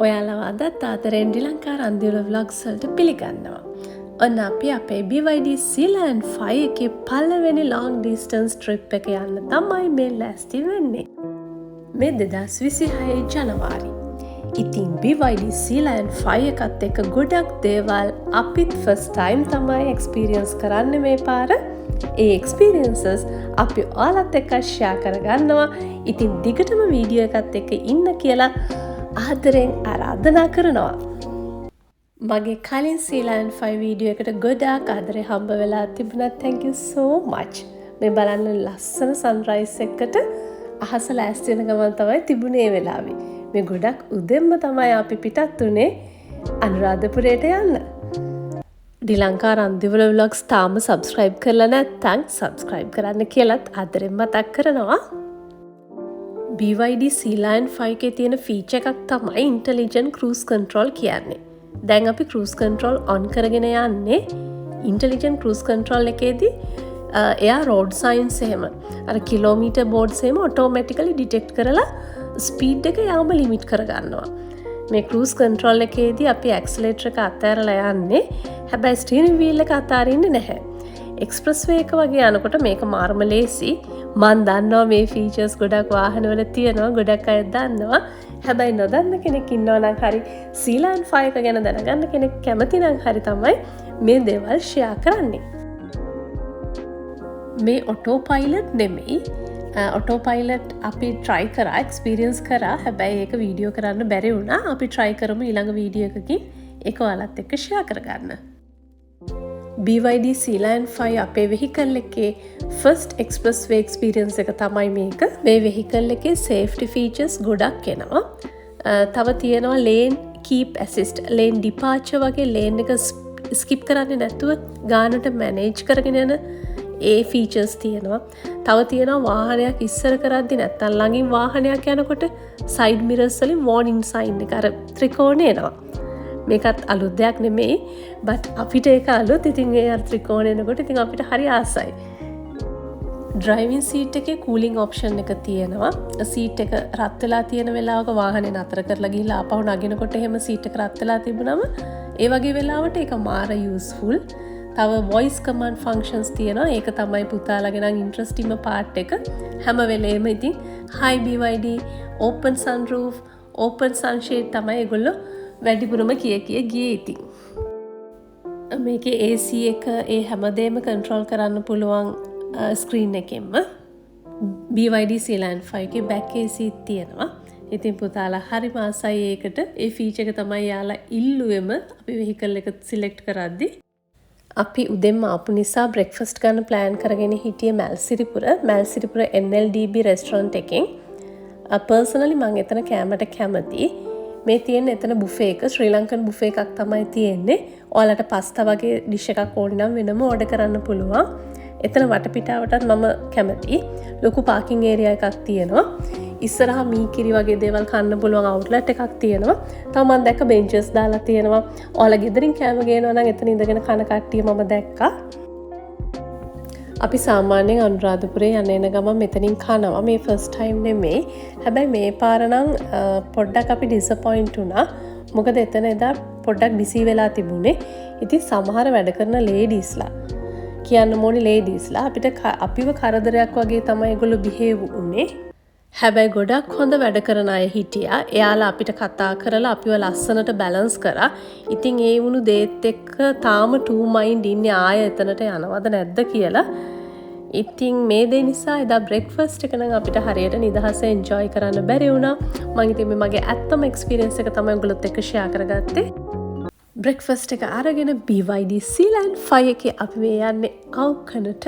ඔයාලව අදත් ආදරෙන් ශ්‍රී ලංකා රන්දිවල ව්ලොග්ස් වලට පිළිගන්නවා. ඔන්න අපි අපේ BYD Sealand 5 එකේ පළවෙනි long distance trip එක යන්න තමයි මේ ලෑස්ති වෙන්නේ. මේ 2026 ජනවාරි. ඉතින් BYD Sealand 5 එකත් එක්ක ගොඩක් දේවල් අපිත් first time තමයි experience කරන්න මේ පාර. ඒ experiences අපි ඔයාලත් එක්ක share කරගන්නවා. ඉතින් දිගටම වීඩියෝ එකත් එක්ක ඉන්න කියලා ආදරෙන් ආරාධනා කරනවා. මගේ කලින් Sealand 5 වීඩියෝ එකට ගොඩාක් ආදරේ හම්බ වෙලා තිබුණා. Thank you so much. මේ බලන්න ලස්සන sunrise එකකට අහස ලෑස්ති වෙන ගමන් තමයි තිබුණේ වෙලාවේ. මේ ගොඩක් උදෙන්ම තමයි අපි පිටත් උනේ අනුරාධපුරයට යන්න. ශ්‍රී ලංකා රන්දිවල vlogs තාම subscribe කරලා නැත්නම් subscribe කරන්න කියලාත් ආදරෙන් මතක් කරනවා. BYD Sealand 5 එකේ තියෙන ෆීචර් එකක් තමයි Intelligent Cruise Control කියන්නේ. දැන් අපි cruise control on කරගෙන යන්නේ. Intelligent Cruise Control එකේදී එයා road signs එහෙම අර කිලෝමීටර් බෝඩ්ස් එහෙම automatically detect කරලා speed එක යාම limit කරගන්නවා. මේ cruise control එකේදී අපි accelerator එක අතහැරලා යන්නේ. හැබැයි steering wheel එක අතාරින්නේ නැහැ. එක්ස්ප්‍රස්වේ එක වගේ යනකොට මේක මාර්ම ලේසි. මන් දන්නවා මේ ෆීචර්ස් ගොඩක් වාහනවල තියෙනවා, ගොඩක් අය දන්නවා. හැබැයි නොදන්න කෙනෙක් ඉන්නවා නම් හරි Sealand 5 එක ගැන දැනගන්න කෙනෙක් කැමති නම් හරි තමයි මේ දේවල් ෂෙයා කරන්නේ. මේ ඔටෝ පයිලට් නෙමෙයි. ඔටෝ පයිලට් අපි try කරා, experience කරා. හැබැයි ඒක වීඩියෝ කරන්න බැරි වුණා. අපි try කරමු ඊළඟ වීඩියෝ එකකින් ඒක ඔයාලත් එක්ක ෂෙයා කරගන්න. BYD Sealand 5 අපේ vehicle එකේ first expressway experience එක තමයි මේක. මේ vehicle එකේ safety features ගොඩක් එනවා. තව තියෙනවා lane keep assist, lane departure වගේ lane එක skip කරන්නේ නැතුව ගානට manage කරගෙන යන ඒ features තියෙනවා. තව තියෙනවා වාහනයක් ඉස්සර කරද්දි නැත්තම් ළඟින් වාහනයක් යනකොට side mirrors වලින් warning sign එක අර ත්‍රිකෝණේ එනවා. මේකත් අලුත් දෙයක් නෙමෙයි, but අපිට ඒක අලුත්. ඉතින් ඒ අර ත්‍රිකෝණය එනකොට ඉතින් අපිට හරි ආසයි. driving seat එකේ cooling option එක තියෙනවා. seat එක රත් වෙලා තියෙන වෙලාවක වාහනේ නතර කරලා ගිහලා ආපහු නගිනකොට එහෙම seat එක රත් වෙලා තිබුණම ඒ වගේ වෙලාවට ඒක මාර useful. තව voice command functions තියෙනවා. ඒක තමයි පුතාලගේ නම් interesting part එක. හැම වෙලේම ඉතින් hi BYD, open sunroof, open sunshade තමයි ඒගොල්ලෝ වැඩිපුරම කිය ගියේ ඉතින්. මේකේ AC එක ඒ හැමදේම කන්ට්‍රෝල් කරන්න පුළුවන් ස්ක්‍රීන් එකෙන්ම. BYD Sealand 5 එකේ back AC තියෙනවා. ඉතින් පුතාලා හරි මාසයි ඒකට. ඒ ෆීචර් එක තමයි යාලා ඉල්ලුවෙම අපි vehicle එක select කරද්දි. අපි උදෙන්ම ආපු නිසා breakfast ගන්න plan කරගෙන හිටියේ මල්සිරිපුර NLDB restaurant එකෙන්. personally මම එතන කෑමට කැමතියි. මේ තියෙන එතන බුෆේ එක ශ්‍රී ලංකන් බුෆේ එකක් තමයි තියෙන්නේ. ඔයාලට පස්තා වගේ ඩිෂ් එකක් ඕන නම් වෙනම ඕඩර් කරන්න පුළුවන්. එතන වටපිටාවටත් මම කැමතියි. ලොකු පාකින් ඒරියා එකක් තියෙනවා. ඉස්සරහා මීකිරි වගේ දේවල් කන්න පුළුවන් අවුට්ලට් එකක් තියෙනවා. තව මම දැක්ක බෙන්චස් දාලා තියෙනවා. ඔයාලා ගෙදරින් කෑම ගේනවා නම් එතන ඉඳගෙන කන කට්ටිය මම දැක්කා. අපි සාමාන්‍යයෙන් අනුරාධපුරේ යන එන ගමන් මෙතනින් කනවා. මේ ෆස්ට් ටයිම් නෙමෙයි. හැබැයි මේ පාර නම් පොඩ්ඩක් අපි ඩිසපොයින්ට් වුණා. මොකද එතන එදා පොඩ්ඩක් බිසි වෙලා තිබුණේ. ඉතින් සමහර වැඩ කරන ලේඩීස්ලා කියන්න ඕනේ ලේඩීස්ලා අපිව කරදරයක් වගේ තමයි ඒගොල්ලෝ බිහේව් වුනේ. හැබැයි ගොඩක් හොඳ වැඩ කරන අය හිටියා. එයාලා අපිට කතා කරලා අපිව ලස්සනට බැලන්ස් කරා. ඉතින් ඒ වුණු දේත් එක්ක තාම two mind ඉන්නේ ආය එතනට යනවද නැද්ද කියලා. ඉතින් මේ දේ නිසා එදා breakfast එක නම් අපිට හරියට නිදහසේ enjoy කරන්න බැරි වුණා. මම ඉතින් මේ මගේ ඇත්තම experience එක තමයි ඔයගොල්ලොත් එක්ක share කරගත්තේ. breakfast එක අරගෙන BYD Sealand 5 එකේ අපි මේ යන්නේ අවකනට.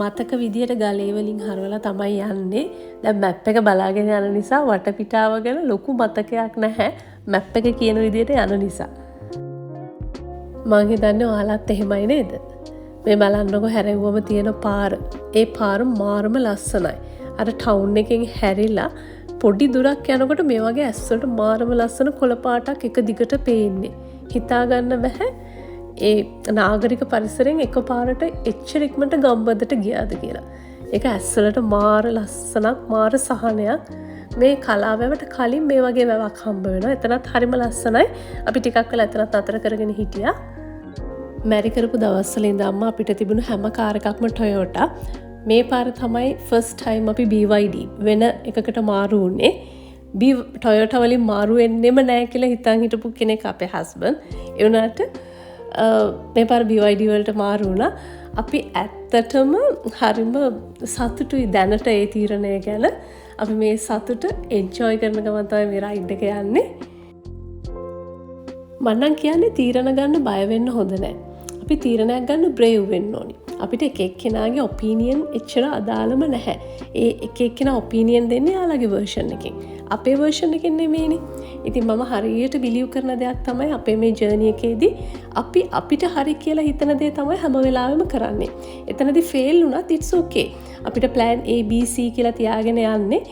මතක විදියට ගලේ වලින් හරවලා තමයි යන්නේ. දැන් මැප් එක බලාගෙන යන නිසා වටපිටාව ගැන ලොකු මතකයක් නැහැ. මැප් එක කියන විදියට යන නිසා. මං හිතන්නේ ඔයාලත් එහෙමයි නේද? මේ බලන්නකො හැරෙව්වම තියෙන පාර. ඒ පාර මාරම ලස්සනයි. අර ටවුන් එකෙන් හැරිලා පොඩි දුරක් යනකොට මේ වගේ ඇස්වලට මාරම ලස්සන කොළ පාටක් එක දිගට පේන්නේ. හිතා ගන්න බෑ. ඒ නාගරික පරිසරයෙන් එකපාරට එච්චර ඉක්මනට ගම්බදට ගියාද කියලා. ඒක ඇස්වලට මාර ලස්සනක්, මාර සහනයක්. මේ කලාවැවට කලින් මේ වගේ වැවක් හම්බ වෙනවා. එතනත් හරිම ලස්සනයි. අපි ටිකක් වෙලා එතනත් අතර කරගෙන හිටියා. මැරි කරපු දවස්වල ඉඳන්ම අපිට තිබුණු හැම කාර් එකක්ම Toyota. මේ පාර තමයි ෆස්ට් ටයිම් අපි BYD වෙන එකකට මාරු වුණේ. Toyota වලින් මාරු වෙන්නෙම නැහැ කියලා හිතන් හිටපු කෙනෙක් අපේ හස්බන්ඩ්. ඒ වුණාට මේ පාර BYD වලට මාරු වුණා. අපි ඇත්තටම හරිම සතුටුයි දැනට ඒ තීරණය ගැන. අපි මේ සතුට එන්ජොයි කරන ගමන් තමයි මේ රයිඩ් එක යන්නේ. මම නම් කියන්නේ තීරණ ගන්න බය වෙන්න හොඳ නැහැ. අපි තීරණයක් ගන්න බ්‍රේව් වෙන්න ඕනි. අපිට එක එක්කෙනාගේ ඔපීනියන් එච්චර අදාළම නැහැ. ඒ එක එක්කෙනා ඔපීනියන් දෙන්නේ යාළගේ වර්ෂන් එකෙන්. අපේ වර්ෂන් එකෙන් නෙමෙයිනේ. ඉතින් මම හරියට බිලීව් කරන දෙයක් තමයි අපේ මේ ජර්නි එකේදී අපි අපිට හරි කියලා හිතන දේ තමයි හැම වෙලාවෙම කරන්නේ. එතනදී ෆේල් වුණත් it's okay. අපිට plan A B C කියලා තියාගෙන යන්නේ.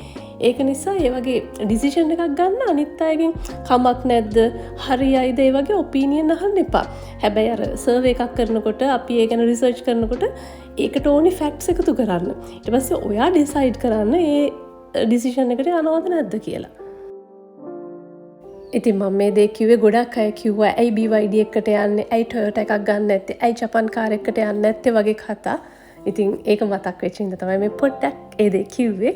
ඒක නිසා ඒ වගේ ඩිසිෂන් එකක් ගන්න අනිත් අයගෙන් කමක් නැද්ද හරියයිද ඒ වගේ ඔපීනියන් අහන්න එපා. හැබැයි අර සර්වේ එකක් කරනකොට අපි ඒ ගැන රිසර්ච් කරනකොට ඒකට ඕනි ෆැක්ට්ස් එකතු කරන්න. ඊට පස්සේ ඔයා ඩිසයිඩ් කරන්න ඒ ඩිසිෂන් එකට යනවද නැද්ද කියලා. ඉතින් මම මේ දේ කිව්වේ ගොඩක් අය කිව්වා ඇයි BYD එකට යන්නේ ඇයි Toyota එකක් ගන්න නැත්තේ ඇයි ජපාන් කාර් එකකට යන්නේ නැත්තේ වගේ කතා. ඉතින් ඒක මතක් වෙච්ච ඉඳ තමයි මේ පොඩ්ඩක් ඒ දේ කිව්වේ.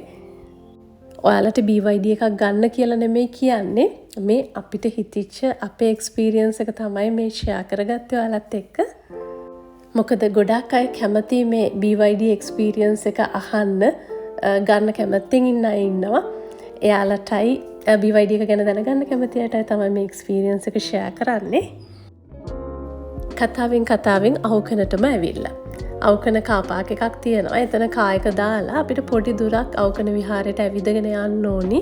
ඔයාලට BYD එකක් ගන්න කියලා නෙමෙයි කියන්නේ මේ අපිට හිතිච්ච අපේ එක්ස්පීරියන්ස් එක තමයි මේ ෂෙයා කරගත්තේ ඔයාලත් එක්ක. මොකද ගොඩක් අය කැමති මේ BYD එක්ස්පීරියන්ස් එක අහන්න ගන්න කැමැත්තෙන් ඉන්න අය ඉන්නවා. එයාලටයි BYD එක ගැන දැනගන්න කැමති අයටයි තමයි මේ එක්ස්පීරියන්ස් එක ෂෙයා කරන්නේ. කතාවෙන් අවකනටම ඇවිල්ලා. අවකන කාපාක එකක් තියෙනවා. එතන කායක දාලා අපිට පොඩි දුරක් අවකන විහාරයට ඇවිදගෙන යන්න ඕනි.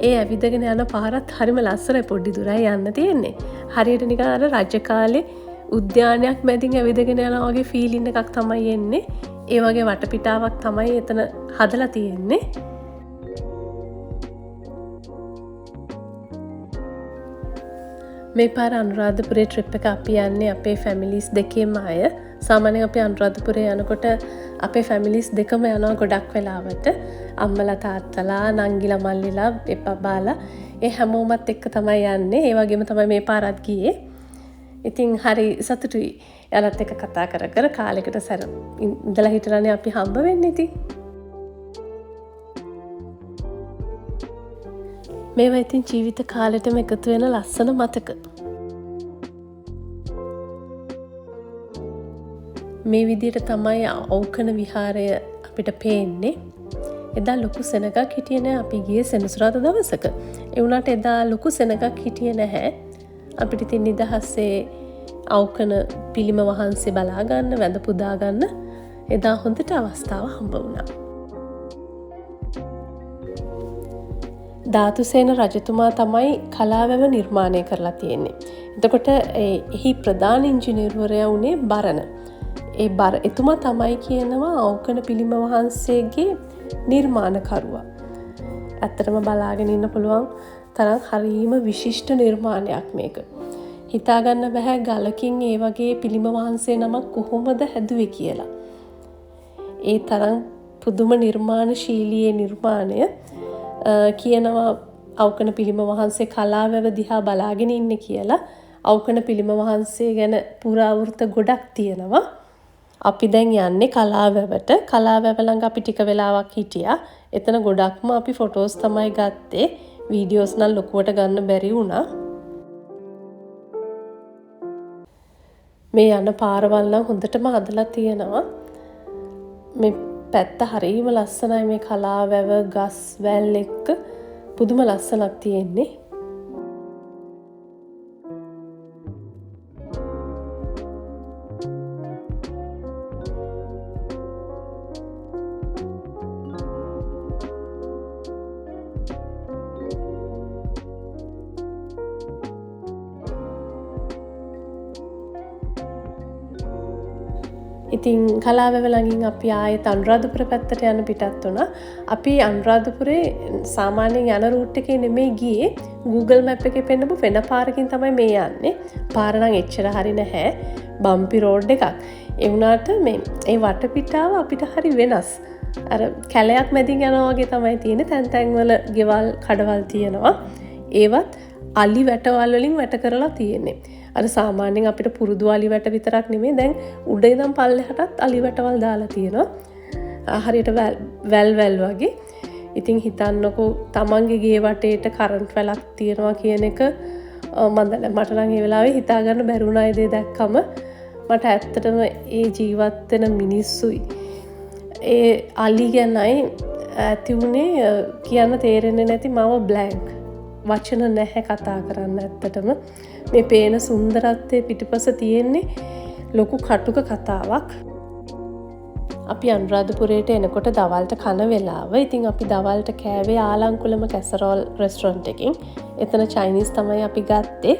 ඒ ඇවිදගෙන යන පාරත් හරිම ලස්සනයි පොඩි දුරයි යන්න තියෙන්නේ. හරියට නිකන් අර රජ කාලේ උද්‍යානයක් මැදින් ඇවිදගෙන යනවා වගේ ෆීලින් එකක් තමයි එන්නේ. ඒ වගේ වටපිටාවක් තමයි එතන හදලා තියෙන්නේ. මේ පාර අනුරාධපුරේ ට්‍රිප් එක අපි යන්නේ අපේ ෆැමිලිස් දෙකේම අය. සාමාන්‍යයෙන් අපි අනුරාධපුරේ යනකොට අපේ ෆැමිලිස් දෙකම යනවා ගොඩක් වෙලාවට. අම්මලා තාත්තලා නංගිලා මල්ලිලා එප්පාලා ඒ හැමෝමත් එක්ක තමයි යන්නේ. ඒ වගේම තමයි මේ පාරත් ගියේ. ඉතින් හරි සතුටුයි. එයාලත් එක්ක කතා කර කාලෙකට සැර ඉඳලා හිටලානේ අපි හම්බ වෙන්නේ ඉතින්. මේවා ඉතින් ජීවිත කාලෙටම එකතු වෙන ලස්සන මතක. මේ විදිහට තමයි අවකන විහාරය අපිට පේන්නේ. එදා ලොකු සෙනගක් හිටියේ නැහැ. අපි ගියේ සෙනසුරාදා දවසක. ඒ වුණාට එදා ලොකු සෙනගක් හිටියේ නැහැ. අපිට ඉතින් නිදහසේ අවකන පිළිම වහන්සේ බලා ගන්න, වැඳ පුදා ගන්න එදා හොඳට අවස්ථාව හම්බ වුණා. ධාතුසේන රජතුමා තමයි කලාවැව නිර්මාණය කරලා තියෙන්නේ. එතකොට එහි ප්‍රධාන ඉංජිනේරුවරයා වුණේ බරණ. එතුමා තමයි කියනවා අවකන පිළිම වහන්සේගේ නිර්මාණකරුවා. ඇත්තටම බලාගෙන ඉන්න පුළුවන් තරම් හරිම විශිෂ්ට නිර්මාණයක් මේක. හිතාගන්න බෑ ගලකින් ඒ වගේ පිළිම වහන්සේ නමක් කොහොමද හැදුවේ කියලා. ඒ තරම් පුදුම නිර්මාණශීලී නිර්මාණය කියනවා අවකන පිළිම වහන්සේ කලාවැව දිහා බලාගෙන ඉන්නේ කියලා. අවකන පිළිම වහන්සේ ගැන පුරාවෘත්ත ගොඩක් තියෙනවා. අපි දැන් යන්නේ කලාවැවට. කලාවැව ළඟ අපි ටික වෙලාවක් හිටියා. එතන ගොඩක්ම අපි ෆොටෝස් තමයි ගත්තේ. වීඩියෝස් නම් ලොකුවට ගන්න බැරි වුණා. මේ යන පාරවල් නම් හොඳටම හදලා තියෙනවා. මේ පැත්ත හරිම ලස්සනයි. මේ කලාවැව ගස් වැල් එක්ක පුදුම ලස්සනක් තියෙන්නේ. ඉතින් කලාවැව ළඟින් අපි ආයෙත් අනුරාධපුර පැත්තට යන පිටත් වුණා. අපි අනුරාධපුරේ සාමාන්‍යයෙන් යන රූට් එකේ නෙමෙයි ගියේ. Google Map එකේ පෙන්නපු වෙන පාරකින් තමයි මේ යන්නේ. පාර නම් එච්චර හරි නැහැ. බම්පි රෝඩ් එකක්. ඒ වුණාට මේ වටපිටාව අපිට හරි වෙනස්. අර කැලයක් මැදින් යනවා වගේ තමයි තියෙන්නේ. තැන් තැන්වල ගෙවල් කඩවල් තියෙනවා. ඒවත් අලි වැටවල් වලින් වැට කරලා තියෙන්නේ. අර සාමාන්‍යයෙන් අපිට පුරුදු අලි වැට විතරක් නෙමෙයි දැන් උඩ ඉඳන් පල්ලෙහාටත් අලි වැටවල් දාලා තියෙනවා. හරියට වැල් වගේ. ඉතින් හිතන්නකෝ තමන්ගේ ගේ වටේට කරන්ට් වැලක් තියෙනවා කියන එක මට නම් ඒ වෙලාවේ හිතා ගන්න බැරි වුණා. ඒ දේ දැක්කම මට ඇත්තටම ඒ ජීවත් වෙන මිනිස්සුයි ඒ අලි ගැනයි ඇති වුණේ කියන්න තේරෙන්නේ නැති මම බ්ලැන්ක්. වචන නැහැ කතා කරන්න. ඇත්තටම මේ පේන සුන්දරත්වයේ පිටිපස තියෙන්නේ ලොකු කටුක කතාවක්. අපි අනුරාධපුරයට එනකොට දවල්ට කන වෙලාව. ඉතින් අපි දවල්ට කෑවේ ආලංකුලම කැසරෝල් රෙස්ටොරන්ට් එකකින්. එතන චයිනීස් තමයි අපි ගත්තේ.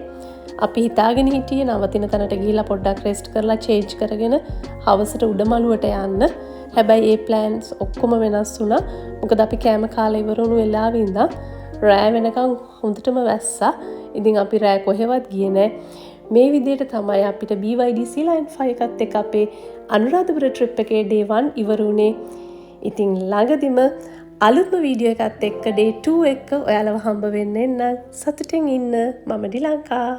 අපි හිතාගෙන හිටියේ නවතින තැනට ගිහිල්ලා පොඩ්ඩක් රෙස්ට් කරලා චේන්ජ් කරගෙන හවසට උඩමළුවට යන්න. හැබැයි ඒ ප්ලෑන්ස් ඔක්කොම වෙනස් වුණා. මොකද අපි කෑම කාලා ඉවර වුණු වෙලාවෙ ඉඳන් රෑ වෙනකන් හොඳටම වැස්සා. ඉතින් අපි රෑ කොහෙවත් ගියේ නෑ. මේ විදිහට තමයි අපිට BYD Sea Lion 5 එකත් එක්ක අපේ අනුරාධපුර ට්‍රිප් එකේ day 1 ඉවර වුණේ. ඉතින් ළඟදිම අලුත්ම වීඩියෝ එකත් එක්ක day 2 එක ඔයාලව හම්බ වෙන්න එන්න. සතුටින් ඉන්න. මම ඩිලංකා.